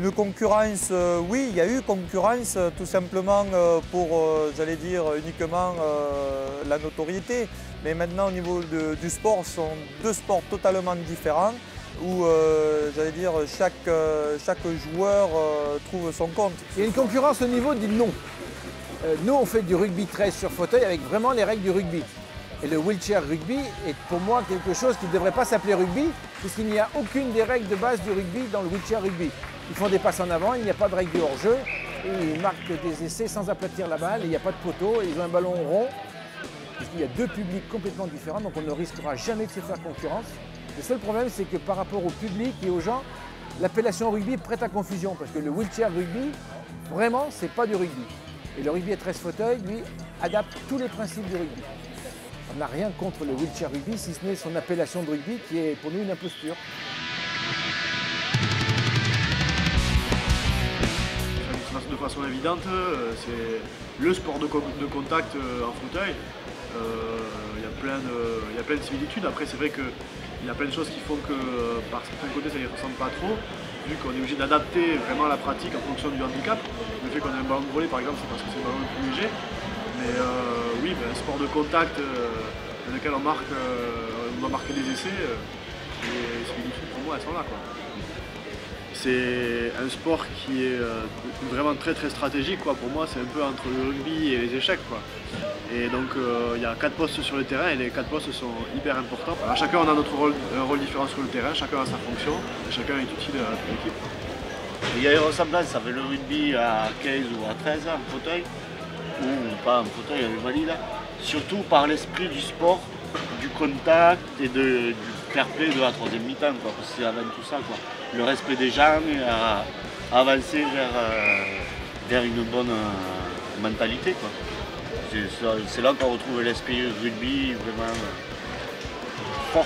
Une concurrence, oui, il y a eu concurrence tout simplement pour, j'allais dire, uniquement la notoriété. Mais maintenant au niveau du sport, ce sont deux sports totalement différents où, j'allais dire, chaque joueur trouve son compte. Il y a une concurrence au niveau du nom. Nous, on fait du rugby 13 sur fauteuil avec vraiment les règles du rugby. Et le wheelchair rugby est pour moi quelque chose qui ne devrait pas s'appeler rugby, puisqu'il n'y a aucune des règles de base du rugby dans le wheelchair rugby. Ils font des passes en avant, il n'y a pas de règle de hors-jeu, ils marquent des essais sans aplatir la balle, il n'y a pas de poteau, ils ont un ballon rond, puisqu'il y a deux publics complètement différents, donc on ne risquera jamais de se faire concurrence. Le seul problème, c'est que par rapport au public et aux gens, l'appellation rugby prête à confusion, parce que le wheelchair rugby, vraiment, c'est pas du rugby. Et le rugby à 13 fauteuils, lui, adapte tous les principes du rugby. On n'a rien contre le wheelchair rugby, si ce n'est son appellation de rugby qui est pour nous une imposture. De façon évidente, c'est le sport de contact en fauteuil. Il y a plein de similitudes. Après, c'est vrai qu'il y a plein de choses qui font que par certains côtés, ça ne ressemble pas trop, vu qu'on est obligé d'adapter vraiment la pratique en fonction du handicap. Le fait qu'on ait un ballon de volley, par exemple, c'est parce que c'est un ballon plus léger. Mais oui, un sport de contact dans lequel on doit marquer des essais, les similitudes pour moi, elles sont là, quoi. C'est un sport qui est vraiment très stratégique, quoi. Pour moi, c'est un peu entre le rugby et les échecs, quoi. Et donc il y a 4 postes sur le terrain et les 4 postes sont hyper importants. Alors, chacun on a un rôle différent sur le terrain, chacun a sa fonction et chacun est utile à toute l'équipe. Il y a une ressemblance avec le rugby à 15 ou à 13 en fauteuil, ou pas en fauteuil, avec valide, surtout par l'esprit du sport, du contact et du fair play de la troisième mi-temps, quoi, parce que c'est avant tout ça, quoi. Le respect des gens et à avancer vers une bonne mentalité, quoi. C'est là qu'on retrouve l'esprit rugby vraiment fort.